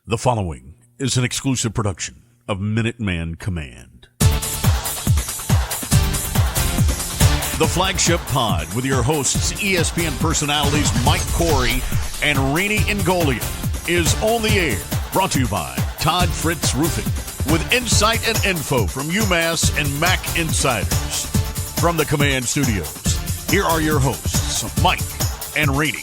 The following is an exclusive production of Minutemen Command. The Flagship Pod with your hosts, ESPN personalities Mike Corey and Rene Ingoglia is on the air. Brought to you by Todd Fritz Roofing with insight and info from UMass and MAC insiders. From the Command Studios, here are your hosts, Mike and Rene.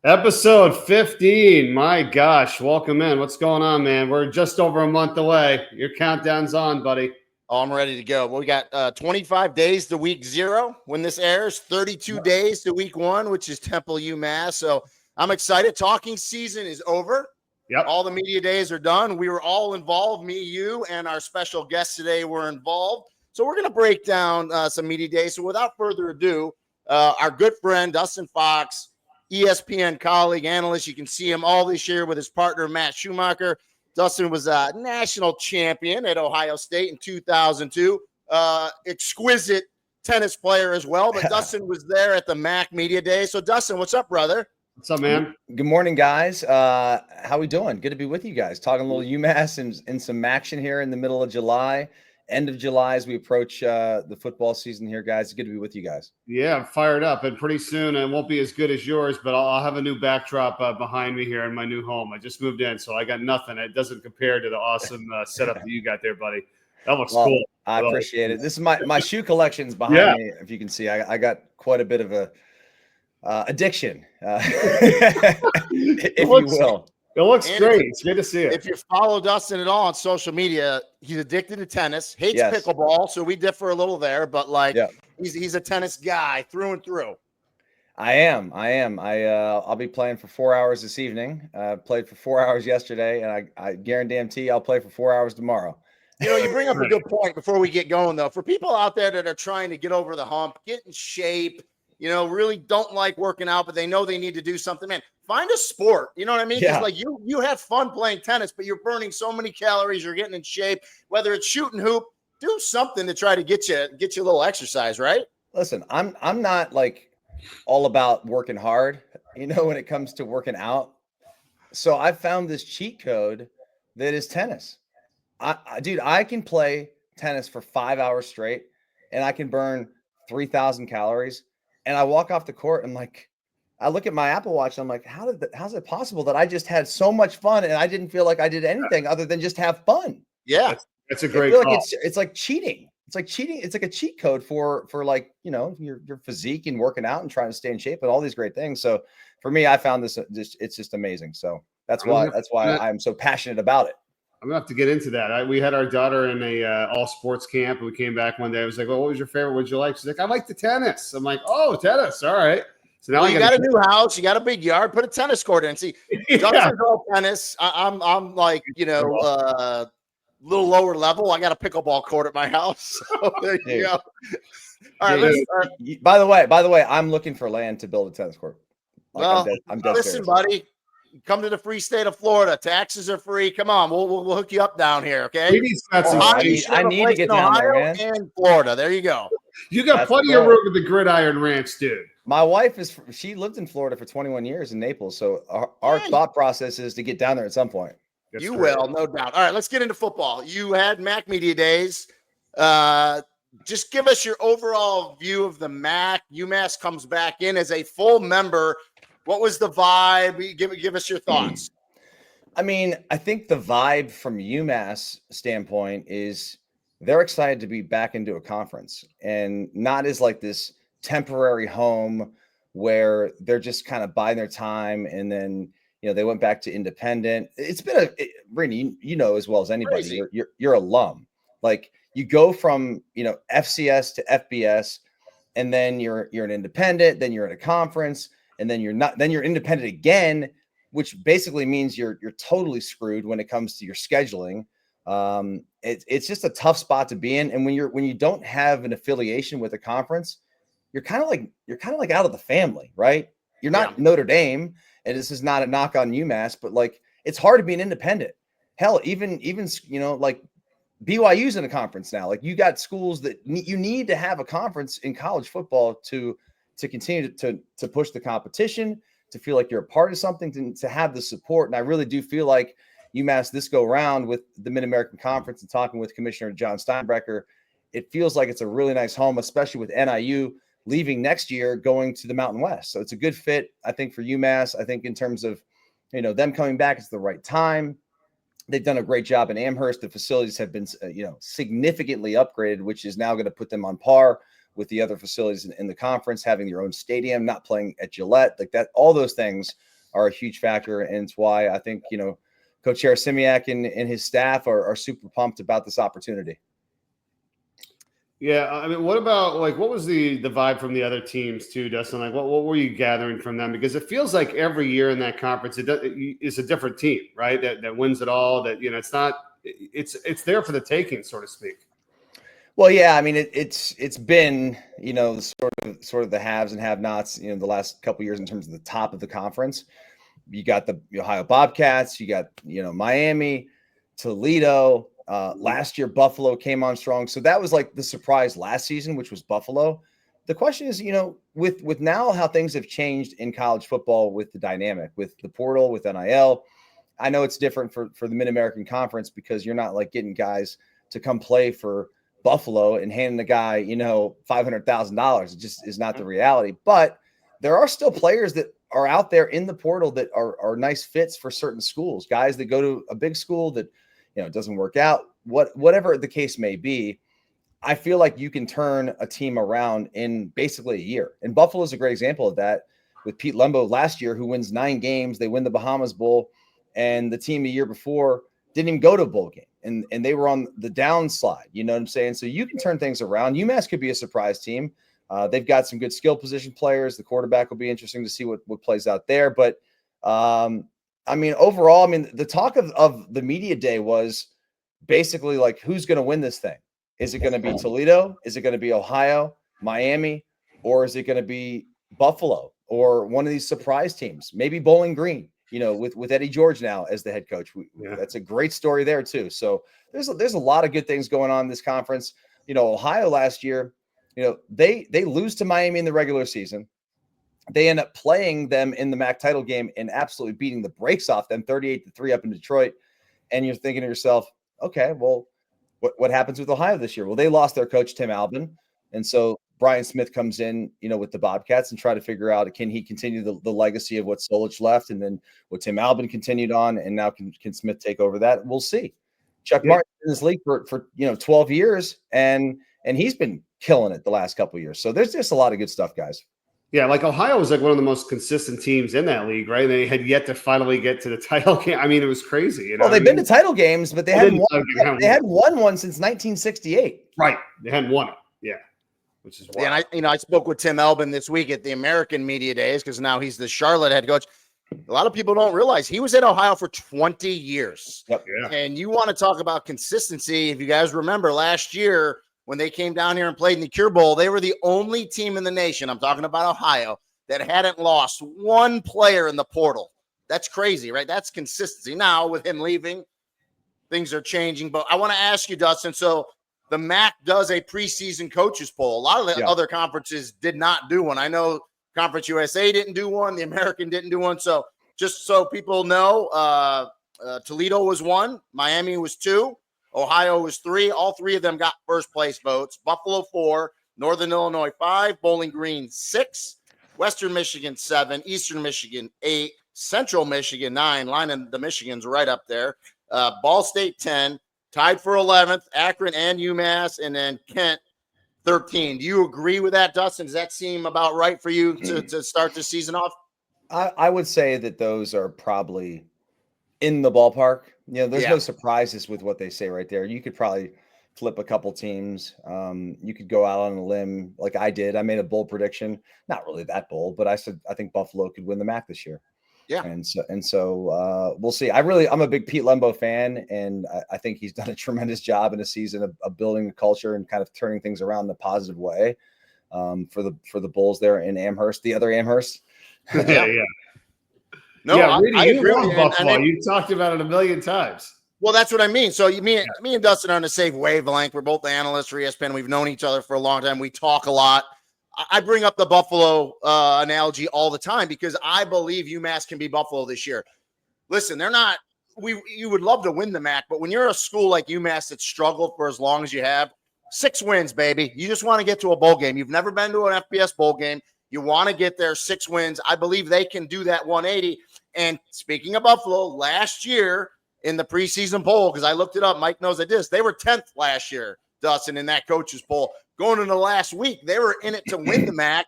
Episode 15. My gosh, welcome in. What's going on, man? We're just over a month away. Your countdown's on, buddy. Oh, I'm ready to go. Well, we got 25 days to week 0 when this airs, 32 days to week 1, which is Temple UMass. So I'm excited. Talking season is over. Yep. All the media days are done. We were all involved. Me, you, and our special guest today were involved. So we're going to break down some media days. So without further ado, our good friend, Dustin Fox, ESPN colleague, analyst. You can see him all this year with his partner, Matt Schumacher. Dustin was a national champion at Ohio State in 2002. Exquisite tennis player as well, but Dustin was there at the MAC Media Day. So, Dustin, what's up, brother? What's up, man? Good morning, guys. How we doing? Good to be with you guys. Talking a little UMass and some action here in the middle of July. End of July as we approach the football season here, guys. It's good to be with you guys. Yeah, I'm fired up. And pretty soon it won't be as good as yours, but I'll have a new backdrop behind me here in my new home. I just moved in, so I got nothing. It doesn't compare to the awesome setup that you got there, buddy. That looks cool. I appreciate it. This is my shoe collection's behind me. If you can see, I got quite a bit of a addiction, if you will. It looks great. It's good to see it. If you follow Dustin at all on social media, he's addicted to tennis, hates pickleball, so we differ a little there, but he's a tennis guy through and through. I am. I'll be playing for 4 hours this evening. Played for 4 hours yesterday, and I guarantee I'll play for 4 hours tomorrow. You know, you bring up a good point before we get going, though. For people out there that are trying to get over the hump, get in shape, you know, really don't like working out, but they know they need to do something, man, find a sport. You know what I mean? Yeah. Like you have fun playing tennis, but you're burning so many calories, you're getting in shape, whether it's shooting hoop, do something to try to get you a little exercise, right? Listen, I'm not like all about working hard, you know, when it comes to working out. So I found this cheat code that is tennis. Dude, I can play tennis for 5 hours straight and I can burn 3,000 calories. And I walk off the court and I look at my Apple Watch and I'm like, how's it possible that I just had so much fun and I didn't feel like I did anything other than just have fun? Yeah. That's a great call. Like it's like cheating. It's like cheating. It's like a cheat code for like, you know, your physique and working out and trying to stay in shape and all these great things. So for me, I found this it's just amazing. So that's why I'm so passionate about it. I'm gonna have to get into that. We had our daughter in a all sports camp, and we came back one day. I was like, "Well, what was your favorite? What'd you like?" She's like, "I like the tennis." I'm like, "Oh, tennis, all right." So now you got a new house, you got a big yard, put a tennis court in. See, Dustin's all tennis. I'm like, you know, little lower level. I got a pickleball court at my house. So there you go. All right. By the way, I'm looking for land to build a tennis court. I'm dead listen, serious. Buddy. Come to the free state of Florida. Taxes are free. Come on, we'll hook you up down here, okay? I need to get down there, man. And Florida. There you go. You got plenty of room at the Gridiron Ranch, dude. My wife she lived in Florida for 21 years in Naples, so our thought process is to get down there at some point. You will, no doubt. All right, let's get into football. You had MAC Media Days. Just give us your overall view of the MAC. UMass comes back in as a full member. What was the vibe? Give us your thoughts. I mean, I think the vibe from UMass standpoint is they're excited to be back into a conference and not as like this temporary home where they're just kind of biding their time. And then, you know, they went back to independent. It's been Rene, you know, as well as anybody, you're alum. Like you go from, you know, FCS to FBS, and then you're an independent, then you're at a conference. And then you're independent again, which basically means you're totally screwed when it comes to your scheduling. It's just a tough spot to be in. And when you don't have an affiliation with a conference, you're kind of like out of the family, right? You're not Notre Dame, and this is not a knock on UMass, but like it's hard to be an independent. Hell, even you know, like BYU's in a conference now. Like you got schools that you need to have a conference in college football to continue to push the competition, to feel like you're a part of something, to have the support. And I really do feel like UMass this go around with the Mid-American Conference and talking with Commissioner John Steinbrecher, it feels like it's a really nice home, especially with NIU leaving next year, going to the Mountain West. So it's a good fit, I think, for UMass. I think in terms of, them coming back, it's the right time. They've done a great job in Amherst. The facilities have been, significantly upgraded, which is now going to put them on par with the other facilities in the conference, having their own stadium, not playing at Gillette, like that. All those things are a huge factor. And it's why I think, Coach Simiak and his staff are super pumped about this opportunity. Yeah, I mean, what about what was the vibe from the other teams too, Dustin? Like, what were you gathering from them? Because it feels like every year in that conference, it's a different team, right? That wins it all. That it's not, it's there for the taking, so to speak. Well, yeah, I mean, it's been sort of the haves and have-nots, the last couple of years in terms of the top of the conference. You got the Ohio Bobcats, you got Miami, Toledo. Last year, Buffalo came on strong. So that was like the surprise last season, which was Buffalo. The question is, with now how things have changed in college football with the dynamic, with the portal, with NIL, I know it's different for the Mid-American Conference because you're not like getting guys to come play for Buffalo and handing the guy, $500,000. It just is not the reality. But there are still players that are out there in the portal that are nice fits for certain schools, guys that go to a big school that, it doesn't work out, whatever the case may be. I feel like you can turn a team around in basically a year. And Buffalo is a great example of that with Pete Lembo last year, who wins 9 games. They win the Bahamas Bowl, and the team a year before didn't even go to a bowl game. And they were on the downslide. You know what I'm saying? So you can turn things around. UMass could be a surprise team. They've got some good skill position players. The quarterback will be interesting to see what plays out there. But overall, the talk of the media day was basically like, who's going to win this thing? Is it going to be Toledo? Is it going to be Ohio, Miami, or is it going to be Buffalo or one of these surprise teams? Maybe Bowling Green, with Eddie George now as the head coach. That's a great story there too. So there's a lot of good things going on in this conference. Ohio last year, they lose to Miami in the regular season. They end up playing them in the MAC title game and absolutely beating the brakes off them 38-3 up in Detroit. And you're thinking to yourself, okay, well, what happens with Ohio this year? Well, they lost their coach, Tim Albin. And so Brian Smith comes in, with the Bobcats and try to figure out, can he continue the legacy of what Solich left and then what Tim Albin continued on, and now can Smith take over that? We'll see. Chuck Martin in this league for 12 years, and he's been killing it the last couple of years. So there's just a lot of good stuff, guys. Yeah, like Ohio was like one of the most consistent teams in that league, right? They had yet to finally get to the title game. I mean, it was crazy. Well, they've been to title games, but they hadn't won one since 1968. Right. They hadn't won it. Yeah. Which is wild. And I spoke with Tim Albin this week at the American Media Days because now he's the Charlotte head coach. A lot of people don't realize he was at Ohio for 20 years. Yep. Yeah. And you want to talk about consistency. If you guys remember last year, when they came down here and played in the Cure Bowl, they were the only team in the nation, I'm talking about Ohio, that hadn't lost one player in the portal. That's crazy, right? That's consistency. Now, with him leaving, things are changing. But I want to ask you, Dustin, so the MAC does a preseason coaches poll. A lot of the other conferences did not do one. I know Conference USA didn't do one. The American didn't do one. So just so people know, Toledo was 1. Miami was 2. Ohio was 3. All 3 of them got first place votes. Buffalo 4, Northern Illinois 5, Bowling Green 6, Western Michigan 7, Eastern Michigan 8, Central Michigan 9. Line of the Michigan's right up there. Ball State 10, tied for 11th, Akron and UMass, and then Kent 13. Do you agree with that, Dustin? Does that seem about right for you to start the season off? I would say that those are probably in the ballpark. There's no surprises with what they say right there. You could probably flip a couple teams. You could go out on a limb like I did. I made a bold prediction, not really that bold, but I said I think Buffalo could win the MAC this year. Yeah, and so we'll see. I'm a big Pete Lembo fan, and I think he's done a tremendous job in a season of building a culture and kind of turning things around in a positive way for the Bulls there in Amherst, the other Amherst. Yeah. No, yeah, Rudy, I agree with Buffalo. You talked about it a million times. Well, that's what I mean. So me and Dustin are on the same wavelength. We're both analysts for ESPN. We've known each other for a long time. We talk a lot. I bring up the Buffalo analogy all the time because I believe UMass can be Buffalo this year. Listen, they're not – you would love to win the MAC, but when you're a school like UMass that struggled for as long as you have, 6 wins, baby. You just want to get to a bowl game. You've never been to an FBS bowl game. You want to get there, 6 wins. I believe they can do that 180. And speaking of Buffalo, last year in the preseason poll, because I looked it up, Mike knows I did this, they were 10th last year, Dustin, in that coaches poll. Going into the last week, they were in it to win the MAC,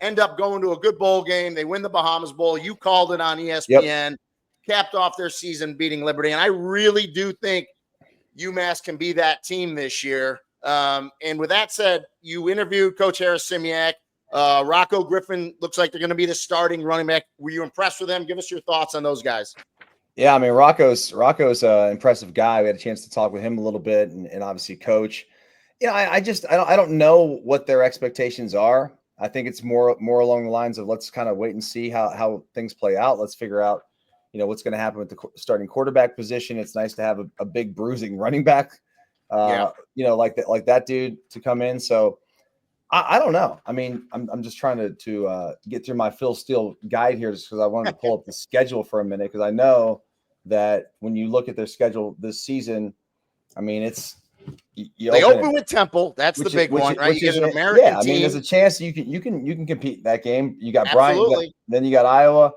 end up going to a good bowl game. They win the Bahamas Bowl. You called it on ESPN, capped off their season beating Liberty. And I really do think UMass can be that team this year. And with that said, you interviewed Coach Harris-Simiak. Rocco Griffin looks like they're going to be the starting running back. Were you impressed with them? Give us your thoughts on those guys. Yeah, I mean, Rocco's an impressive guy. We had a chance to talk with him a little bit, and obviously coach. I don't know what their expectations are. I think it's more along the lines of let's kind of wait and see how things play out. Let's figure out, what's going to happen with the starting quarterback position. It's nice to have a big bruising running back, like that dude to come in. So I don't know. I mean, I'm just trying to get through my Phil Steele guide here just because I wanted to pull up the schedule for a minute because I know that when you look at their schedule this season, I mean, it's they open with Temple. That's the big one, right? You get an American team. I mean, there's a chance you can compete in that game. You got Bryant, then you got Iowa.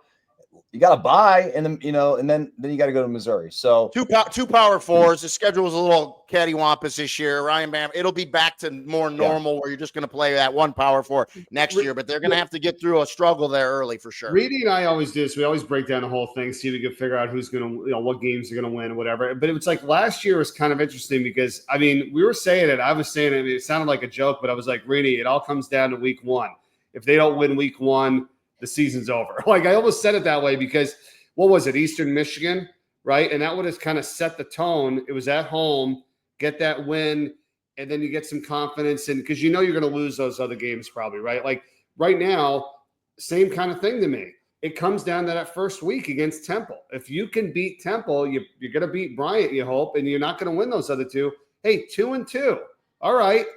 You got to buy, and then and then you got to go to Missouri. So two power fours. The schedule was a little cattywampus this year. Ryan Bam, it'll be back to more normal where you're just going to play that one power four next year, but they're going to have to get through a struggle there early for sure. Reedy and I always do this. We always break down the whole thing, see if we can figure out who's going to, what games are going to win or whatever. But it was like last year was kind of interesting because I mean we were saying it. I was saying it. I mean, it sounded like a joke, but I was like, Reedy, it all comes down to week 1. If they don't win week 1, the season's over. Like I almost said it that way because. What was it? Eastern Michigan, right? And that would have kind of set the tone. It was at home, get that win, and then you get some confidence. And because you're going to lose those other games probably, right? Like right now, same kind of thing to me. It comes down to that first week against Temple. If you can beat Temple, you're going to beat Bryant, you hope, and you're not going to win those other 2. Hey, 2-2. All right.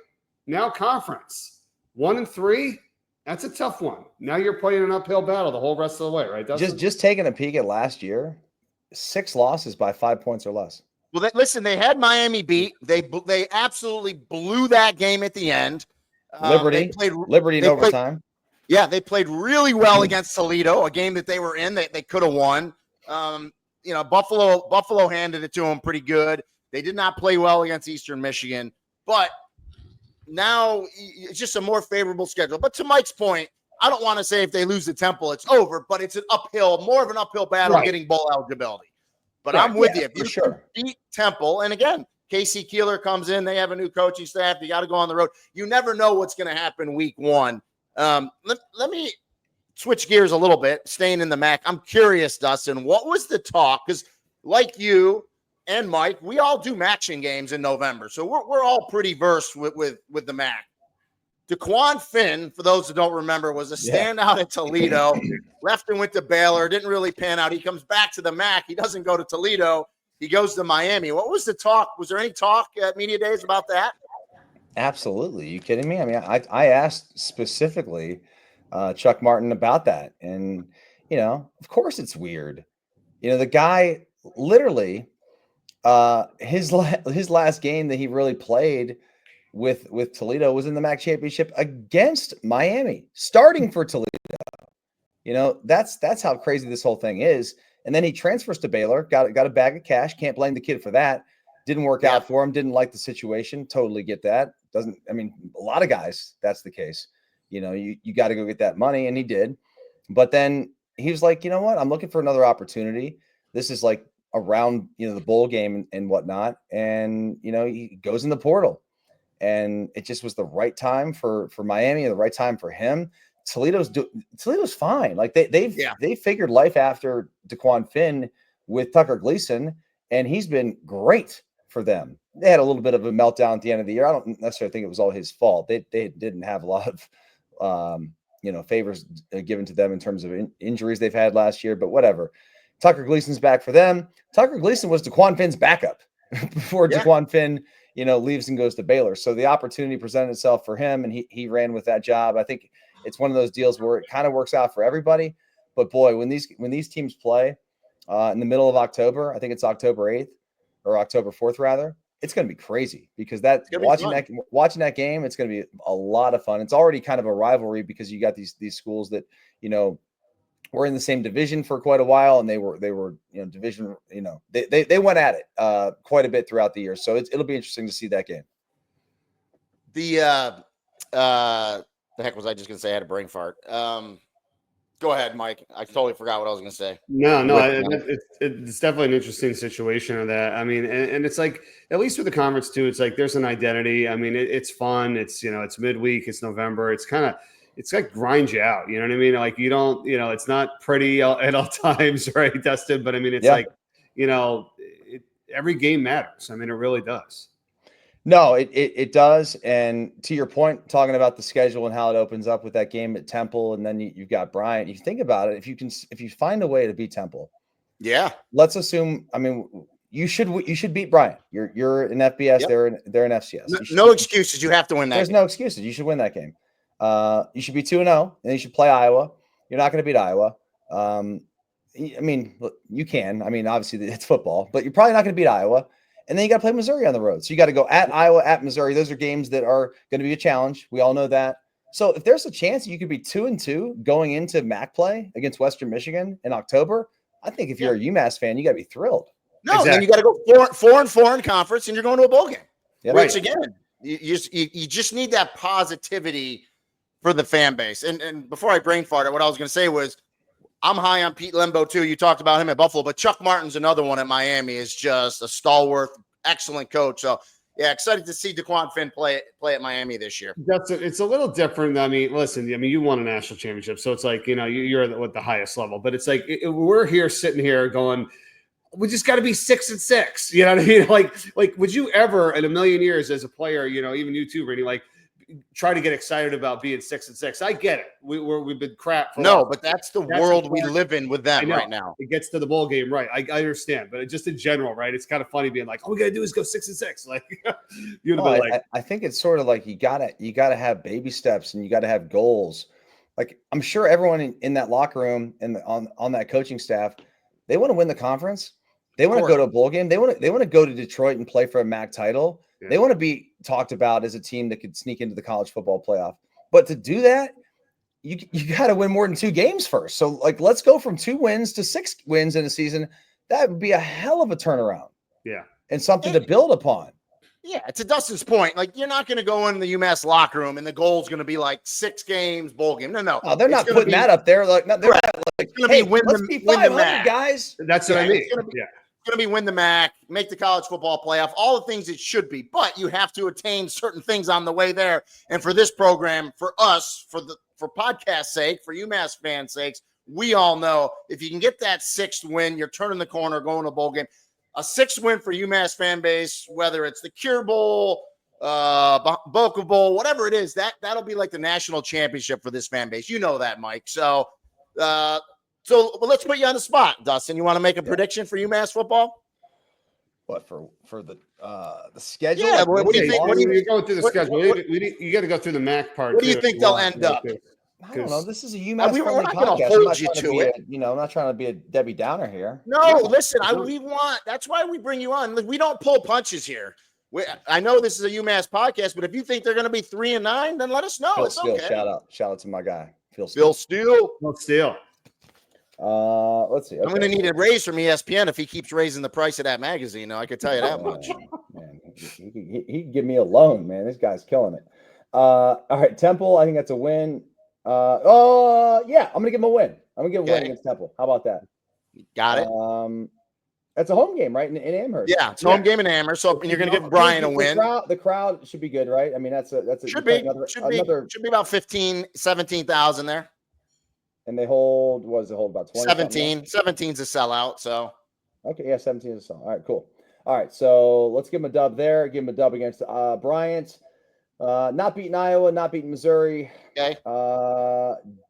Now conference. 1-3. That's a tough one. Now you're playing an uphill battle the whole rest of the way, right, Dustin? Just taking a peek at last year, 6 losses by 5 points or less. Well, listen, they had Miami beat. They absolutely blew that game at the end. Liberty in overtime. They played really well against Toledo, a game that they were in that they could have won. Buffalo handed it to them pretty good. They did not play well against Eastern Michigan, but now it's just a more favorable schedule. But to Mike's point, I don't want to say if they lose the Temple, it's over, but it's more of an uphill battle getting bowl eligibility. But I'm with you. If you beat Temple, and again, Casey Keeler comes in, they have a new coaching staff. You got to go on the road. You never know what's going to happen week 1. Let me switch gears a little bit, staying in the MAC. I'm curious, Dustin, what was the talk? Because like you and Mike, we all do matching games in November. So we're all pretty versed with the MAC. DeQuan Finn, for those who don't remember, was a standout at Toledo. Left and went to Baylor. Didn't really pan out. He comes back to the MAC. He doesn't go to Toledo. He goes to Miami. What was the talk? Was there any talk at Media Days about that? Absolutely. Are you kidding me? I mean, I asked specifically Chuck Martin about that. And, of course it's weird. The guy literally his last game that he really played with Toledo was in the MAC championship against Miami, starting for Toledo. That's how crazy this whole thing is. And then he transfers to Baylor, got a bag of cash. Can't blame the kid for that. Didn't work out for him. Didn't like the situation. Totally get that. A lot of guys, that's the case. You got to go get that money, and he did. But then he was like, you know what? I'm looking for another opportunity. This is like around, the bowl game and whatnot. And, he goes in the portal. And it just was the right time for Miami and the right time for him. Toledo's fine. Like they figured life after DeQuan Finn with Tucker Gleason, and he's been great for them. They had a little bit of a meltdown at the end of the year. I don't necessarily think it was all his fault. They didn't have a lot of favors given to them in terms of injuries they've had last year, but whatever. Tucker Gleason's back for them. Tucker Gleason was DeQuan Finn's backup before DeQuan Finn, leaves and goes to Baylor. So the opportunity presented itself for him, and he ran with that job. I think it's one of those deals where it kind of works out for everybody. But boy, when these teams play in the middle of October, I think it's October 8th or October 4th rather, it's going to be crazy because watching that game, it's going to be a lot of fun. It's already kind of a rivalry because you got these schools that were in the same division for quite a while, and they were division. They went at it quite a bit throughout the year. So it'll be interesting to see that game. The heck was I just going to say? I had a brain fart. Go ahead, Mike. I totally forgot what I was going to say. No, it's definitely an interesting situation of that. I mean, and it's like, at least with the conference too, it's like there's an identity. I mean, it's fun. It's, it's midweek. It's November. It's like grinds you out. You know what I mean? Like you don't, it's not pretty at all times, right, Dustin? But I mean, it's like, every game matters. I mean, it really does. No, it does. And to your point, talking about the schedule and how it opens up with that game at Temple, and then you've got Bryant. You think about it, if you find a way to beat Temple, let's assume. I mean, you should beat Bryant. You're in FBS. Yep. They're in FCS. No excuses. You have to win that. There's no excuses. You should win that game. You should be 2-0, and you should play Iowa. You're not going to beat Iowa. I mean, you can. I mean, obviously it's football, but you're probably not going to beat Iowa. And then you got to play Missouri on the road. So you got to go at Iowa, at Missouri. Those are games that are going to be a challenge. We all know that. So if there's a chance you could be 2-2 going into MAC play against Western Michigan in October, I think if you're a UMass fan, you got to be thrilled. No, exactly. Then you got to go 4-4 in conference, and you're going to a bowl game. Yeah, which again, you just need that positivity for the fan base. And before I brain farted, what I was going to say was, I'm high on Pete Lembo too. You talked about him at Buffalo, but Chuck Martin's another one at Miami. Is just a stalwart, excellent coach. So yeah, excited to see DeQuan Finn play at Miami this year. It's a little different. I mean, listen, you won a national championship, so it's like you're at the highest level. But it's like we're here sitting here going, we just got to be 6-6. You know what I mean? Like, would you ever in a million years as a player, even you too, Randy, like, try to get excited about being 6-6. I get it. We've been crap. But that's the world we live in with them right now. It gets to the bowl game, right? I understand, but just in general, right? It's kind of funny being like, all we gotta do is go 6-6. Like, I think it's sort of like you gotta have baby steps and you gotta have goals. Like I'm sure everyone in that locker room and on that coaching staff, they want to win the conference. They want to go to a bowl game. They want to go to Detroit and play for a MAC title. Yeah. They want to be talked about as a team that could sneak into the college football playoff. But to do that, you got to win more than 2 games first. So, like, let's go from 2 wins to 6 wins in a season. That would be a hell of a turnaround. Yeah. And something to build upon. Yeah, to Dustin's point, like, you're not going to go in the UMass locker room and the goal's going to be like 6 games, bowl game. No. Oh, they're not putting that up there. Like, they're not like, it's going to be let's be 500, guys. That's what I mean. Going to be win the MAC, make the college football playoff, all the things it should be, but you have to attain certain things on the way there. And for this program, for us, for podcast sake, for UMass fans' sakes, we all know if you can get that 6th win, you're turning the corner, going to a bowl game. A 6th win for UMass fan base, whether it's the Cure Bowl, Boca Bowl, whatever it is, that'll be like the national championship for this fan base. You know that, Mike. So let's put you on the spot, Dustin. You want to make a prediction for UMass football? What for the schedule? Yeah. What do you think? When you go through the schedule, you got to go through the MAC part. What do you think they'll end up? I don't know. This is a UMass we're not going podcast. to hold you to it. I'm not trying to be a Debbie Downer here. No, listen. That's why we bring you on. We don't pull punches here. I know this is a UMass podcast, but if you think they're going to be 3-9, then let us know. It's okay. Shout out to my guy, Phil Steele. Let's see. Okay. I'm going to need a raise from ESPN if he keeps raising the price of that magazine. I can tell you that much. Man, he can give me a loan, man. This guy's killing it. All right, Temple. I think that's a win. Yeah, I'm going to give him a win. I'm going to give a win against Temple. How about that? Got it. That's a home game, right? In Amherst. Yeah, it's a home game in Amherst. So you're going to give Brian a win. The crowd should be good, right? I mean, should be about 17,000 there. And they hold, what does it hold, about 20? 17's a sellout, so. Okay, yeah, 17 is a sellout. All right, cool. All right, so let's give him a dub there. Give him a dub against Bryant. Not beating Iowa, not beating Missouri. Okay.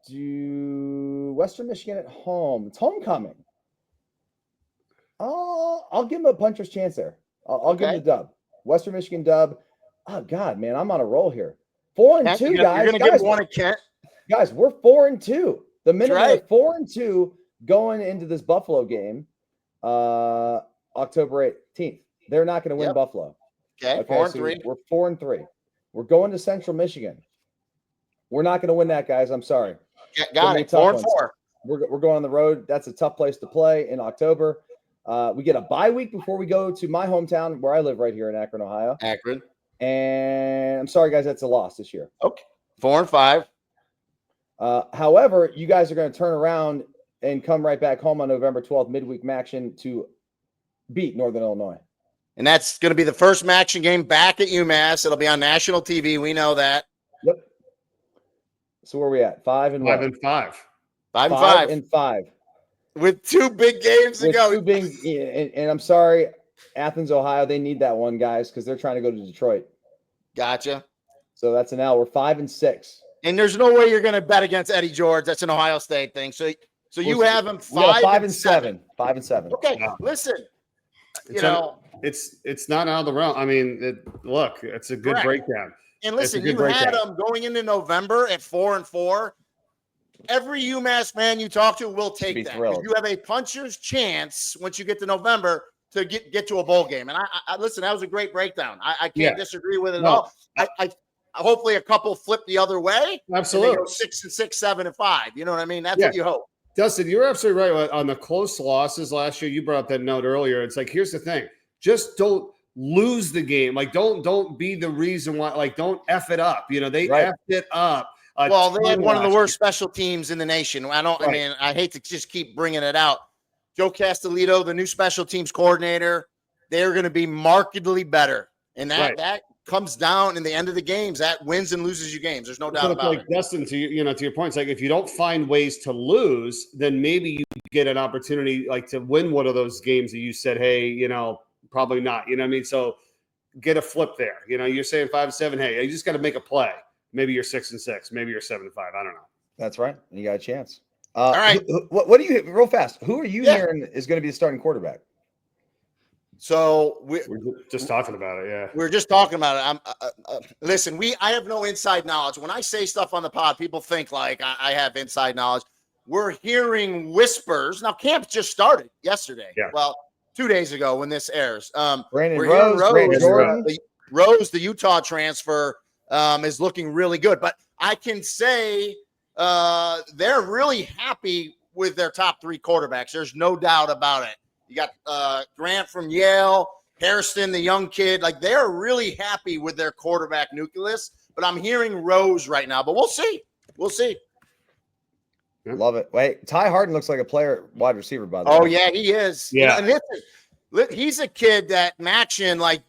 Do Western Michigan at home. It's homecoming. I'll give him a puncher's chance there. I'll give him the dub. Western Michigan dub. Oh God, man, I'm on a roll here. 4-2, guys. You're gonna get one at Kent. Guys, we're 4-2. The Minutemen right. are 4-2 going into this Buffalo game, October 18th. They're not going to win Buffalo. Okay, 4-3. We're 4-3. We're going to Central Michigan. We're not going to win that, guys. I'm sorry. Got it. 4-4. We're going on the road. That's a tough place to play in October. We get a bye week before we go to my hometown where I live right here in Akron, Ohio. Akron. And I'm sorry, guys, that's a loss this year. Okay. 4-5. However, you guys are going to turn around and come right back home on November 12th, midweek action to beat Northern Illinois. And that's going to be the first action game back at UMass. It'll be on national TV. We know that. Yep. So where are we at? 5-5. 5-5. With 2 big games to go. And I'm sorry, Athens, Ohio, they need that one, guys, because they're trying to go to Detroit. Gotcha. So that's an L. We're 5-6. And there's no way you're going to bet against Eddie George. That's an Ohio State thing. So you have him 5-7. 5-7. Okay, listen. It's not out of the realm. I mean, look, it's a good breakdown. And listen, you had them going into November at 4-4. Every UMass fan you talk to will take that. You have a puncher's chance once you get to November to get to a bowl game. And I listen, that was a great breakdown. I can't disagree with it at all. I hopefully a couple flip the other way. Absolutely. Go 6-6, 7-5. You know what I mean? That's what you hope. Dustin, you're absolutely right on the close losses last year. You brought up that note earlier. It's like, here's the thing. Just don't lose the game. Like, don't be the reason why. Like, don't F it up. You know, they effed it up. Well, they had one of the worst special teams in the nation. I mean, I hate to just keep bringing it out. Joe Castellito, the new special teams coordinator, they're going to be markedly better. And that comes down in the end of the games. That wins and loses you games. There's no doubt about it. Dustin, to your point, it's like if you don't find ways to lose, then maybe you get an opportunity like to win one of those games that you said, hey, probably not. You know what I mean? So get a flip there. You're saying 5-7. Hey, you just got to make a play. Maybe you're 6-6. Maybe you're 7-5. I don't know. That's right. You got a chance. All right. What do you real fast? Who are you hearing is going to be the starting quarterback? So we're just talking about it. Yeah, we're just talking about it. Listen, I have no inside knowledge. When I say stuff on the pod, people think like I have inside knowledge. We're hearing whispers. Now, camp just started yesterday. Yeah. Well, 2 days ago when this airs. Brandon Rose, Rose, the Utah transfer, is looking really good. But I can say they're really happy with their top 3 quarterbacks. There's no doubt about it. You got Grant from Yale, Hairston, the young kid. Like, they're really happy with their quarterback nucleus. But I'm hearing Rose right now. But we'll see. We'll see. Love it. Wait, Ty Harden looks like a player, wide receiver, by the way. Oh, yeah, he is. Yeah. And he's a kid that Maction, like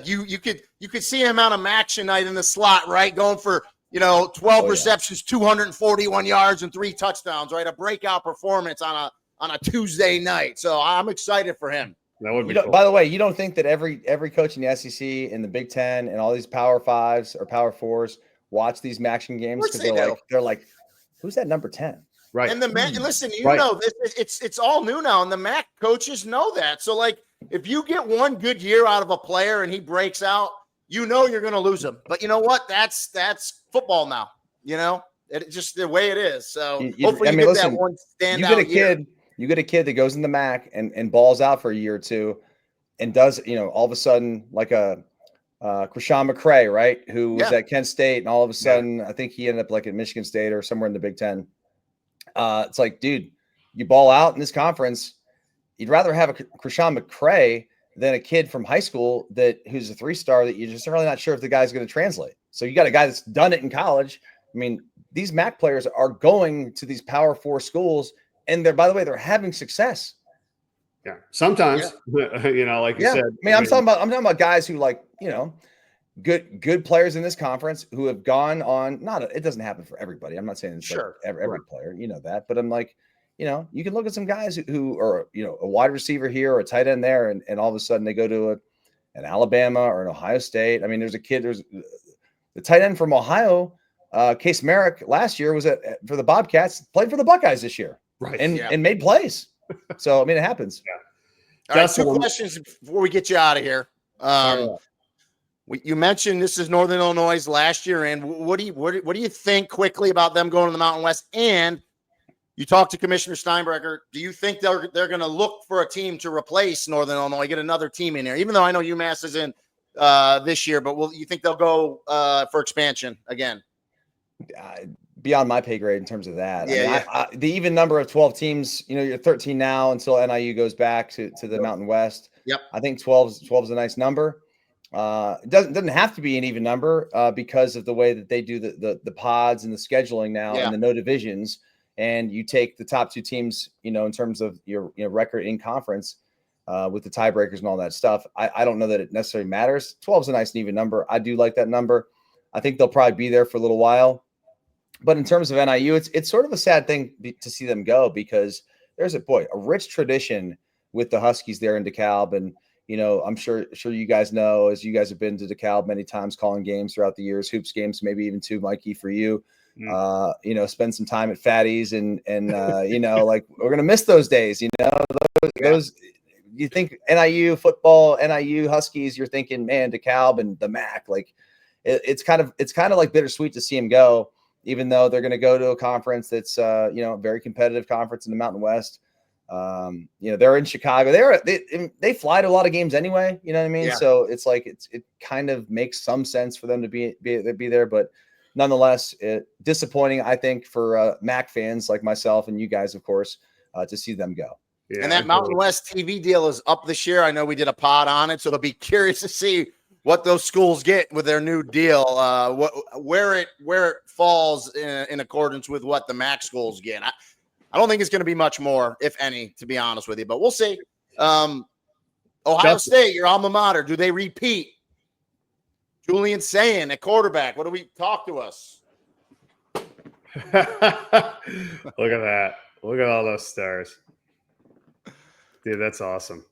you could see him out of Maction night in the slot, right? Going for, 12 receptions, 241 yards, and 3 touchdowns, right? A breakout performance on a Tuesday night. So I'm excited for him. That would be cool. By the way, you don't think that every coach in the SEC, in the Big Ten, and all these Power 5s or Power 4s watch these Maction games because they're like, who's that number 10? Right. And the listen, it's all new now, and the MAC coaches know that. So, like, if you get one good year out of a player and he breaks out, you're going to lose him. But you know what? That's football now. It's just the way it is. So hopefully you get that one standout year. You get a kid that goes in the MAC and balls out for a year or two, and does all of a sudden like a Krishan McCray, right? Who was at Kent State, and all of a sudden I think he ended up like at Michigan State or somewhere in the Big Ten. It's like, dude, you ball out in this conference. You'd rather have a Krishan McCray than a kid from high school who's a 3-star that you're just really not sure if the guy's going to translate. So you got a guy that's done it in college. I mean, these MAC players are going to these Power 4 schools, and they're having success. Yeah, sometimes, like you said. I mean, I'm talking about guys who good players in this conference who have gone on. It doesn't happen for everybody. I'm not saying it's like every player, that, but I'm like, you can look at some guys who are, a wide receiver here or a tight end there, and all of a sudden they go to an Alabama or an Ohio State. I mean, there's the tight end from Ohio, Case Merrick, last year was for the Bobcats, played for the Buckeyes this year, right? And made plays. So I mean, it happens. All right, 2 questions before we get you out of here. You mentioned this is Northern Illinois' last year in. What do you think quickly about them going to the Mountain West? And you talked to Commissioner Steinbrecher. Do you think they're going to look for a team to replace Northern Illinois, get another team in there? Even though I know UMass is in this year, but you think they'll go for expansion again? Beyond my pay grade in terms of that. Yeah, The even number of 12 teams, you're 13 now until NIU goes back to the Mountain West. Yep. I think 12 is a nice number. It doesn't have to be an even number because of the way that they do the pods and the scheduling now and the no divisions. And you take the top 2 teams, in terms of your record in conference with the tiebreakers and all that stuff. I don't know that it necessarily matters. 12 is a nice and even number. I do like that number. I think they'll probably be there for a little while. But in terms of NIU, it's sort of a sad thing to see them go because there's a rich tradition with the Huskies there in DeKalb. And, I'm sure you guys know, as you guys have been to DeKalb many times calling games throughout the years, hoops games, maybe even 2, Mikey, for you. Spend some time at Fatty's and like we're going to miss those days, those you think NIU football, NIU Huskies, you're thinking, man, DeKalb and the MAC, like it's kind of like bittersweet to see him go, even though they're going to go to a conference that's, a very competitive conference in the Mountain West. They're in Chicago. They fly to a lot of games anyway. You know what I mean? Yeah. So it's like it kind of makes some sense for them to be there, but nonetheless, disappointing, I think, for MAC fans like myself and you guys, of course, to see them go. Yeah, and that Mountain West TV deal is up this year. I know we did a pod on it, so it'll be curious to see what those schools get with their new deal, where it falls in accordance with what the MAC schools get. I don't think it's going to be much more, if any, to be honest with you, but we'll see. Ohio State, your alma mater, do they repeat? Julian Sayin at quarterback. What do we talk to us? Look at that. Look at all those stars. Dude, that's awesome.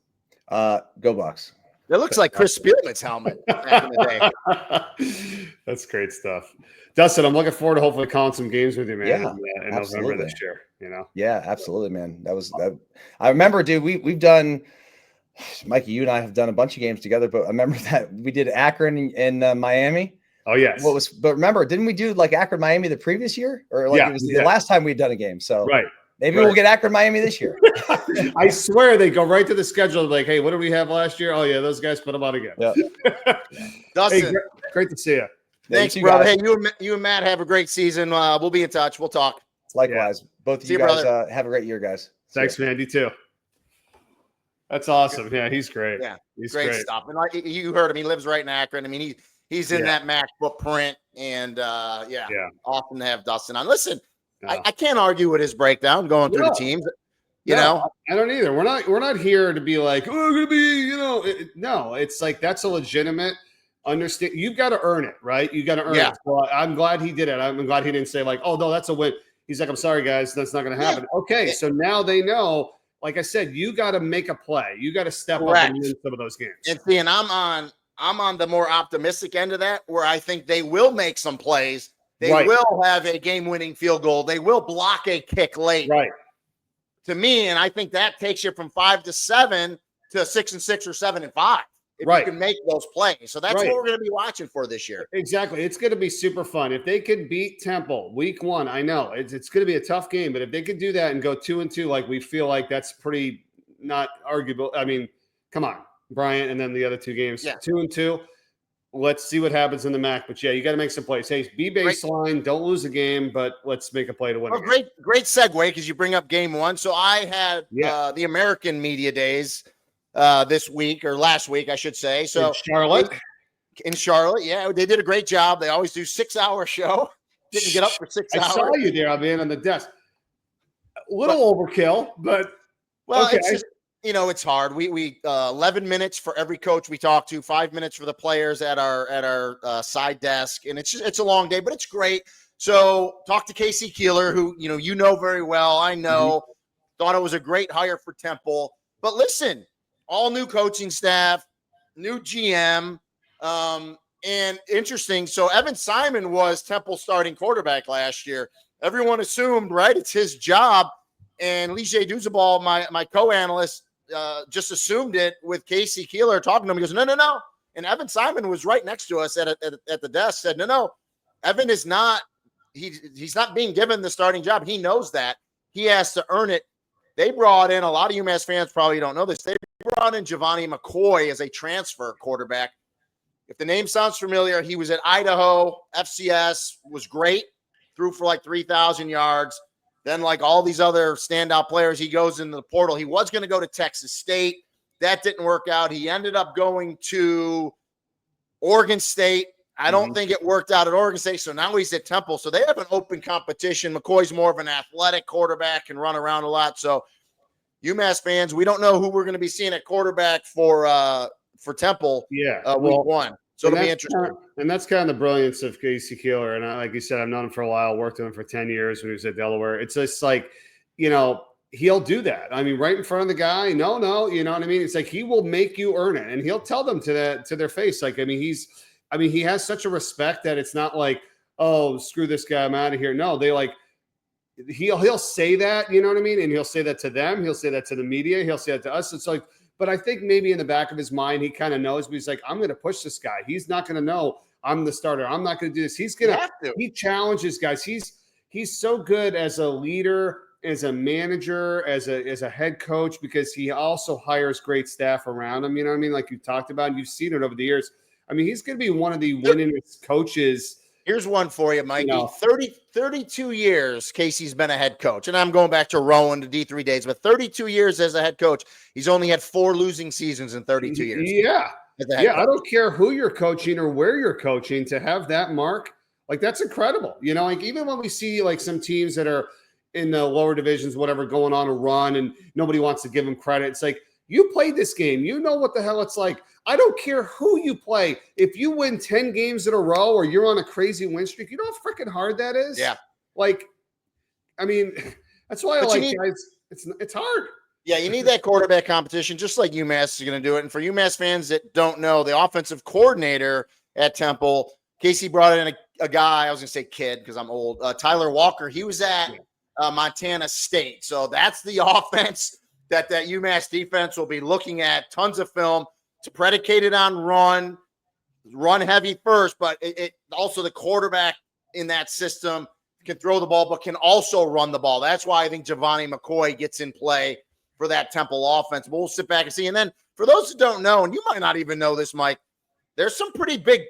Go Bucks. It looks like Chris Spielman's helmet back in the day. That's great stuff. Dustin, I'm looking forward to hopefully calling some games with you, man, in absolutely. November this year. Yeah, absolutely, man. That. I remember, dude, we've done – Mikey, you and I have done a bunch of games together, but I remember that we did Akron and Miami. Oh, yes. But remember, didn't we do like Akron, Miami the previous year? Or it was the last time we'd done a game. So right. Maybe we'll get Akron, Miami this year. I swear they go right to the schedule. Like, hey, what did we have last year? Oh, yeah, those guys put them out again. Yeah. Dustin. Hey, great to see you. Thanks, brother. Hey, you and Matt have a great season. We'll be in touch. We'll talk. Likewise. Yeah. Both of you guys have a great year, guys. Thanks, man. You too. That's awesome. Yeah, he's great. Yeah, he's great stuff. And like you heard him, he lives right in Akron. I mean, he's in that MAC footprint, and awesome to have Dustin on. Listen, I can't argue with his breakdown going through the teams. You know, I don't either. We're not here to be like, oh, we're gonna be, no. It's like that's a legitimate understand. You've got to earn it, right? You got to earn it. So I'm glad he did it. I'm glad he didn't say like, oh no, that's a win. He's like, I'm sorry, guys, that's not going to happen. Yeah. Okay, so now they know. Like I said, you got to make a play. You got to step up and win some of those games. And see, and I'm on the more optimistic end of that, where I think they will make some plays. They will have a game-winning field goal. They will block a kick late. Right. To me, and I think that takes you from 5-7 to 6-6 or 7-5. If you can make those plays. So that's what we're going to be watching for this year. Exactly. It's going to be super fun. If they could beat Temple week 1, I know it's going to be a tough game, but if they could do that and go 2-2, like we feel like that's pretty not arguable. I mean, come on, Bryant, and then the other 2 games, 2-2. Let's see what happens in the MAC. But you got to make some plays. Hey, be baseline. Don't lose a game, but let's make a play to win. Well, great segue because you bring up game 1. So I had the American Media Days this week, or last week, I should say. So in Charlotte, they did a great job. They always do 6-hour show. Didn't get up for 6 hours. I saw you there, man, on the desk. A little overkill, but it's just, it's hard. We 11 minutes for every coach we talk to, 5 minutes for the players at our side desk, and it's a long day, but it's great. So talk to Casey Keeler, who you know very well. I know, thought it was a great hire for Temple, but listen. All new coaching staff, new GM, and interesting. So Evan Simon was Temple's starting quarterback last year. Everyone assumed, it's his job. And Lige Duzabal, my co-analyst, just assumed it with Casey Keeler talking to him. He goes, no. And Evan Simon was right next to us at the desk, said, no, Evan is not, he's not being given the starting job. He knows that. He has to earn it. They brought in, a lot of UMass fans probably don't know this, they brought in Giovanni McCoy as a transfer quarterback. If the name sounds familiar, he was at Idaho, FCS, was great, threw for like 3,000 yards. Then like all these other standout players, he goes into the portal. He was going to go to Texas State. That didn't work out. He ended up going to Oregon State. I don't think it worked out at Oregon State, so now he's at Temple. So they have an open competition. McCoy's more of an athletic quarterback, can run around a lot. So UMass fans, we don't know who we're going to be seeing at quarterback for Temple week one. So it'll be interesting. And that's kind of the brilliance of Casey Keeler. And like you said, I've known him for a while, worked with him for 10 years when he was at Delaware. It's just like, he'll do that. I mean, right in front of the guy. No, you know what I mean? It's like he will make you earn it. And he'll tell them to their face. Like, he has such a respect that it's not like, oh, screw this guy, I'm out of here. No, he'll say that, you know what I mean? And he'll say that to them. He'll say that to the media. He'll say that to us. It's like, but I think maybe in the back of his mind, he kind of knows, but he's like, I'm going to push this guy. He's not going to know I'm the starter. I'm not going to do this. He's going to, he challenges guys. He's so good as a leader, as a manager, as a head coach, because he also hires great staff around him. You know what I mean? Like you talked about, and you've seen it over the years. I mean, he's going to be one of the winningest coaches. Here's one for you, Mikey. 32 years Casey's been a head coach. And I'm going back to Rowan, to D3 days, but 32 years as a head coach. He's only had 4 losing seasons in 32 years. Yeah. I don't care who you're coaching or where you're coaching, to have that mark, like that's incredible. Like even when we see like some teams that are in the lower divisions, whatever, going on a run and nobody wants to give them credit. It's like, you played this game. You know what the hell it's like. I don't care who you play. If you win 10 games in a row or you're on a crazy win streak, you know how freaking hard that is? Yeah. Like, I mean, that's why guys, it's hard. Yeah, you need that quarterback competition, just like UMass is going to do it. And for UMass fans that don't know, the offensive coordinator at Temple, Casey brought in a guy, I was going to say kid because I'm old, Tyler Walker. He was at Montana State. So that's the offense that UMass defense will be looking at. Tons of film. It's predicated on run heavy first, but it also the quarterback in that system can throw the ball, but can also run the ball. That's why I think Giovanni McCoy gets in play for that Temple offense. But we'll sit back and see. And then for those who don't know, and you might not even know this, Mike, there's some pretty big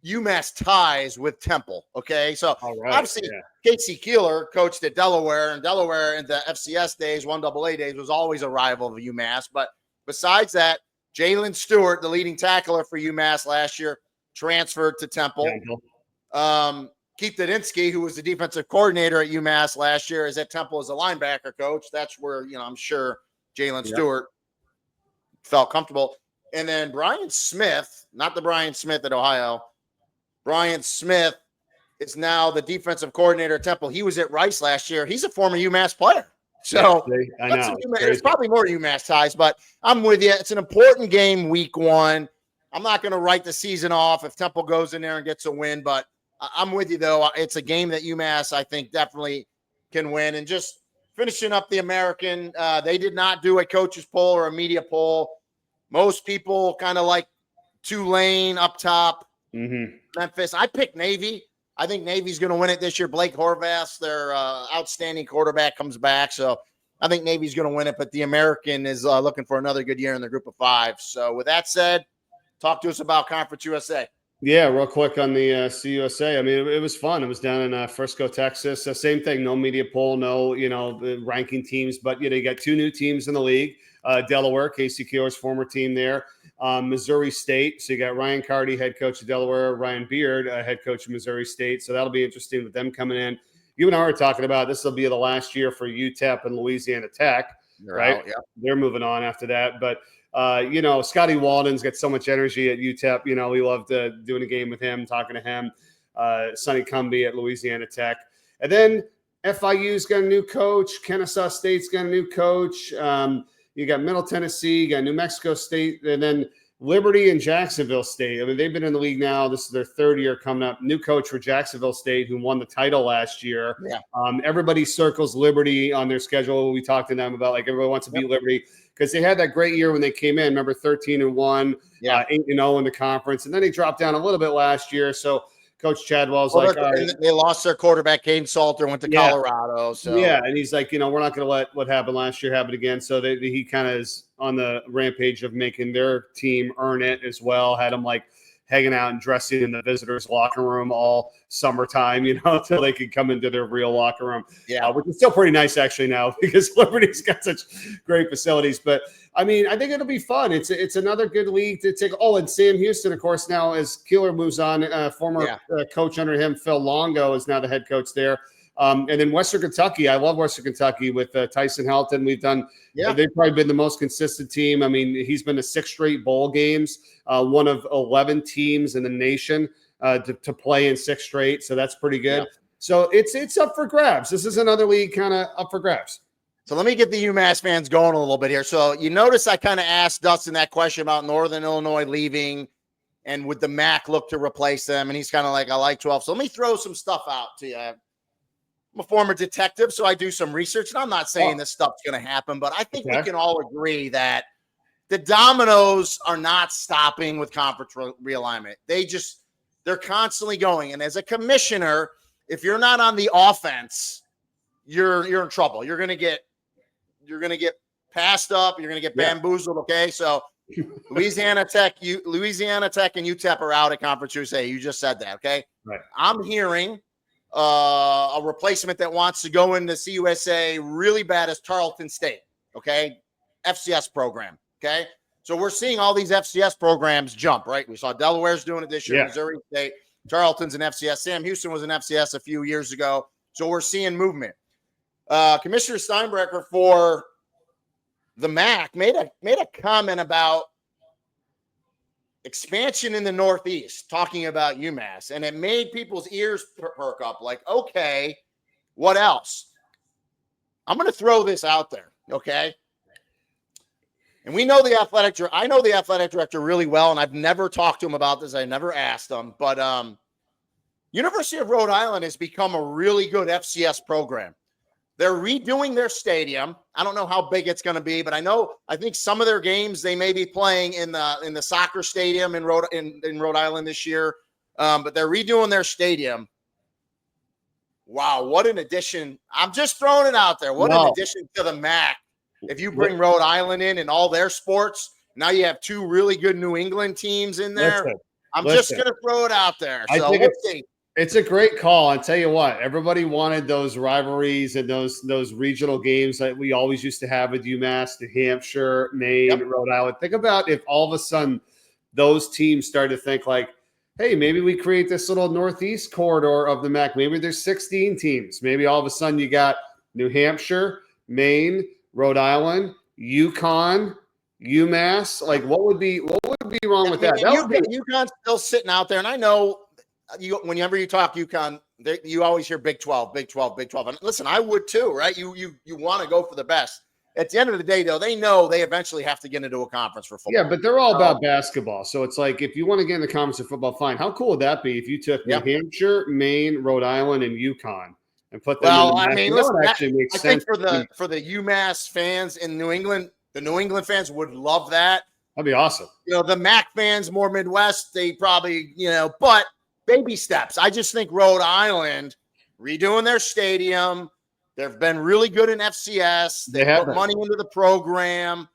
UMass ties with Temple. Okay. So obviously Casey Keeler coached at Delaware, and Delaware in the FCS days, 1AA days, was always a rival of UMass. But besides that, Jalen Stewart, the leading tackler for UMass last year, transferred to Temple. Keith Dadinsky, who was the defensive coordinator at UMass last year, is at Temple as a linebacker coach. That's where, I'm sure Jalen Stewart felt comfortable. And then Brian Smith, not the Brian Smith at Ohio, Brian Smith is now the defensive coordinator at Temple. He was at Rice last year. He's a former UMass player. So I know. There's probably more UMass ties, but I'm with you. It's an important game week one. I'm not going to write the season off if Temple goes in there and gets a win, but I'm with you, though. It's a game that UMass, I think, definitely can win. And just finishing up the American, they did not do a coaches poll or a media poll. Most people kind of like Tulane up top, Memphis. I picked Navy. I think Navy's going to win it this year. Blake Horvath, their outstanding quarterback, comes back. So I think Navy's going to win it, but the American is looking for another good year in the group of 5. So with that said, talk to us about Conference USA. Yeah, real quick on the CUSA. I mean, it was fun. It was down in Frisco, Texas. Same thing, no media poll, no, ranking teams, but, you got 2 new teams in the league. Delaware, Casey Keeler's former team there. Missouri State. So you got Ryan Carty, head coach of Delaware, Ryan Beard, head coach of Missouri State. So that'll be interesting with them coming in. You and I were talking about this will be the last year for UTEP and Louisiana Tech, right? Yeah. They're moving on after that. But, Scotty Walden's got so much energy at UTEP. We loved doing a game with him, talking to him. Sonny Cumbie at Louisiana Tech. And then FIU's got a new coach. Kennesaw State's got a new coach. You got Middle Tennessee, you got New Mexico State, and then Liberty and Jacksonville State. I mean, they've been in the league now. This is their 3rd year coming up. New coach for Jacksonville State, who won the title last year. Yeah. Everybody circles Liberty on their schedule. We talked to them about, like, everybody wants to beat Liberty. because they had that great year when they came in. Remember, 13-1, 8-0 in the conference, and then they dropped down a little bit last year. So Coach Chadwell's all right. They lost their quarterback, Caden Salter, went to Colorado. So and he's like, we're not going to let what happened last year happen again. So he kind of is on the rampage of making their team earn it as well. Had them like hanging out and dressing in the visitors' locker room all summertime, until they could come into their real locker room. Yeah, which is still pretty nice actually now because Liberty's got such great facilities. But I mean, I think it'll be fun. It's another good league to take. Oh, and Sam Houston, of course, now as Keeler moves on, former coach under him, Phil Longo, is now the head coach there. And then Western Kentucky, I love Western Kentucky with Tyson Helton. We've done, they've probably been the most consistent team. I mean, he's been to 6 straight bowl games, one of 11 teams in the nation to play in 6 straight. So that's pretty good. Yeah. So it's up for grabs. This is another league kind of up for grabs. So let me get the UMass fans going a little bit here. So you notice I kind of asked Dustin that question about Northern Illinois leaving and would the MAC look to replace them? And he's kind of like, I like 12. So let me throw some stuff out to you. I'm a former detective, so I do some research, and I'm not saying this stuff's going to happen, but I think we can all agree that the dominoes are not stopping with conference realignment. They're constantly going. And as a commissioner, if you're not on the offense, you're in trouble. You're going to get passed up. You're going to get bamboozled. Okay. So Louisiana Tech and UTEP are out at Conference USA. You just said that. Okay. Right. I'm hearing a replacement that wants to go into CUSA really bad as Tarleton State. Okay. FCS program. Okay. So we're seeing all these FCS programs jump, right? We saw Delaware's doing it this year, Missouri State, Tarleton's an FCS. Sam Houston was an FCS a few years ago. So we're seeing movement. Commissioner Steinbrecher for the MAC made a comment about expansion in the Northeast, talking about UMass, and it made people's ears perk up. Like, okay, what else? I'm going to throw this out there, okay? And we know the athletic director. I know the athletic director really well, and I've never talked to him about this. I never asked him, but University of Rhode Island has become a really good FCS program. They're redoing their stadium. I don't know how big it's going to be, but I think some of their games they may be playing in the soccer stadium in Rhode Island this year. But they're redoing their stadium. Wow, what an addition. I'm just throwing it out there. What an addition to the MAC. If you bring Rhode Island in and all their sports, now you have 2 really good New England teams in there. I'm just going to throw it out there. So we'll see. It's a great call. I'll tell you what, everybody wanted those rivalries and those regional games that we always used to have with UMass, New Hampshire, Maine, Rhode Island. Think about if all of a sudden those teams started to think like, hey, maybe we create this little Northeast corridor of the MAC. Maybe there's 16 teams. Maybe all of a sudden you got New Hampshire, Maine, Rhode Island, UConn, UMass. Like what would be wrong with that? UConn's still sitting out there, and I know whenever you talk UConn, you always hear Big 12, Big 12, Big 12. And listen, I would too, right? You want to go for the best. At the end of the day, though, they know they eventually have to get into a conference for football. Yeah, but they're all about basketball. So it's like if you want to get in the conference of football, fine. How cool would that be if you took New Hampshire, Maine, Rhode Island, and UConn and put them in the MAC? I mean, listen, I think for the UMass fans in New England, the New England fans would love that. That'd be awesome. The MAC fans, more Midwest, they probably, but baby steps. I just think Rhode Island redoing their stadium. They've been really good in FCS. They put money into the program.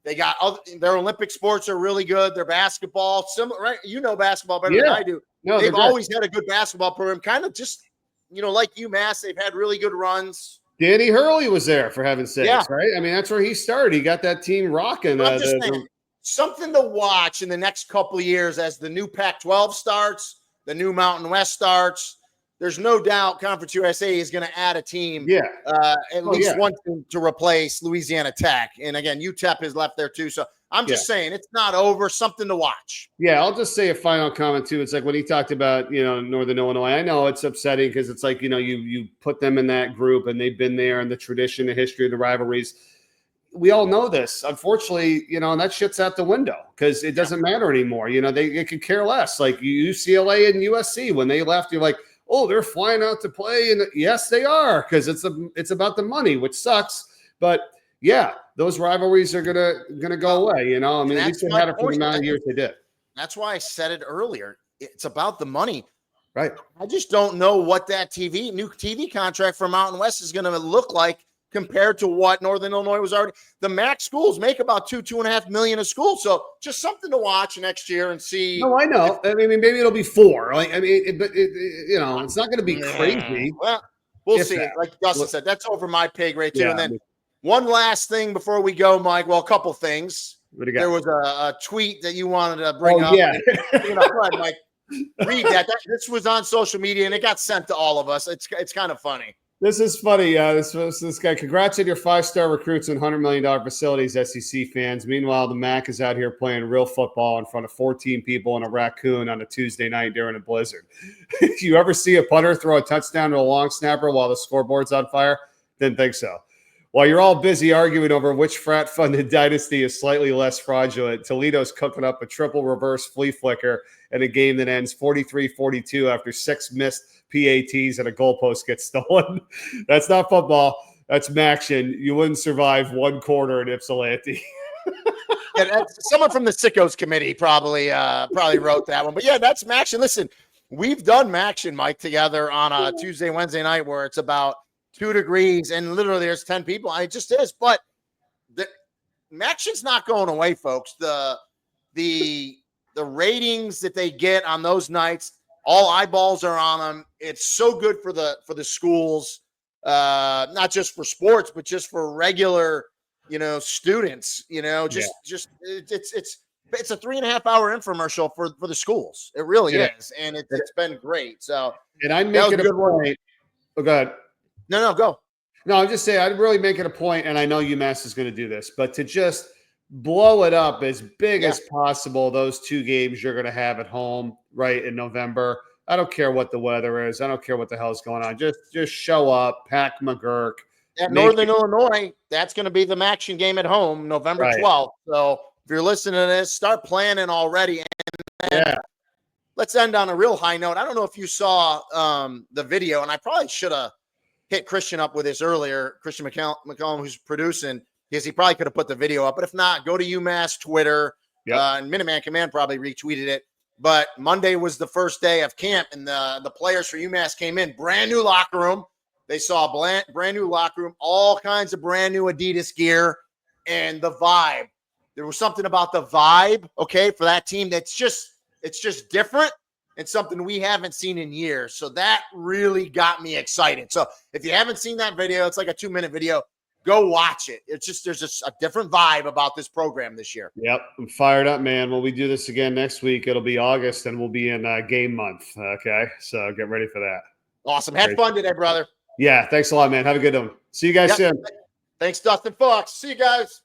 They got their Olympic sports are really good. Their basketball, similar, right? Basketball better than I do. No, they've always had a good basketball program. Kind of just, like UMass, they've had really good runs. Danny Hurley was there, for heaven's sakes, right? I mean, that's where he started. He got that team rocking. I'm just saying, something to watch in the next couple of years as the new Pac-12 starts. The new Mountain West starts. There's no doubt Conference USA is going to add a team, at least one team to replace Louisiana Tech. And again, UTEP is left there too. So I'm just saying it's not over. Something to watch. Yeah, I'll just say a final comment too. It's like when he talked about Northern Illinois. I know it's upsetting because it's like you put them in that group and they've been there and the tradition, the history of the rivalries. We all know this. Unfortunately, and that shit's out the window because it doesn't matter anymore. They could care less. Like UCLA and USC, when they left, you're like, oh, they're flying out to play. And yes, they are, because it's about the money, which sucks. But yeah, those rivalries are gonna go away. You know, I mean, at least they had it for the amount of years they did. That's why I said it earlier. It's about the money. Right. I just don't know what that new TV contract for Mountain West is going to look like compared to what Northern Illinois was already. The MAC schools make about $2.5 million a school. So just something to watch next year and see. No, I know. I mean, maybe it'll be 4. Like, I mean, but you know, it's not going to be crazy. Well, we'll see. Like Dustin said, that's over my pay grade too. And then one last thing before we go, Mike. Well, a couple things. There was a tweet that you wanted to bring up. Yeah. Go ahead, Mike. Read that. This was on social media and it got sent to all of us. It's kind of funny. This is funny. This guy. Congrats on your 5-star recruits and $100 million facilities, SEC fans. Meanwhile, the MAC is out here playing real football in front of 14 people in a raccoon on a Tuesday night during a blizzard. You ever see a punter throw a touchdown to a long snapper while the scoreboard's on fire? Didn't think so. While you're all busy arguing over which frat-funded dynasty is slightly less fraudulent, Toledo's cooking up a triple reverse flea flicker in a game that ends 43-42 after 6 missed PATs and a goalpost gets stolen. That's not football. That's Maction. You wouldn't survive 1 quarter in Ypsilanti. Someone from the Sickos committee probably wrote that one. But yeah, that's Maction. Listen, we've done Maction, Mike, together on a Tuesday, Wednesday night where it's about 2 degrees and literally there's 10 people. It just is. But the Maction's not going away, folks. The ratings that they get on those nights, all eyeballs are on them. It's so good for the schools, not just for sports, but just for regular, students. It's a 3.5-hour infomercial for the schools. It really is, and it's been great. So, and I make it a point. Oh, go ahead. No, go. No, I'm just saying I'd really make it a point, and I know UMass is going to do this, but to just blow it up as big as possible, those 2 games you're going to have at home, right, in November. I don't care what the weather is. I don't care what the hell's going on. Just show up, pack McGurk. At Northern Illinois, that's going to be the Maction game at home, November 12th. So if you're listening to this, start planning already. And let's end on a real high note. I don't know if you saw the video, and I probably should have hit Christian up with this earlier, Christian McCollum, who's producing, because he probably could have put the video up. But if not, go to UMass Twitter. And Minuteman Command probably retweeted it. But Monday was the first day of camp, and the players for UMass came in. Brand new locker room. They saw a brand new locker room, all kinds of brand new Adidas gear, and the vibe. There was something about the vibe, for that team it's just different. It's something we haven't seen in years. So that really got me excited. So if you haven't seen that video, it's like a 2-minute video. Go watch it. There's just a different vibe about this program this year. Yep. I'm fired up, man. When we do this again next week, it'll be August and we'll be in game month. Okay. So get ready for that. Awesome. Have fun today, brother. Yeah. Thanks a lot, man. Have a good one. See you guys soon. Thanks, Dustin Fox. See you guys.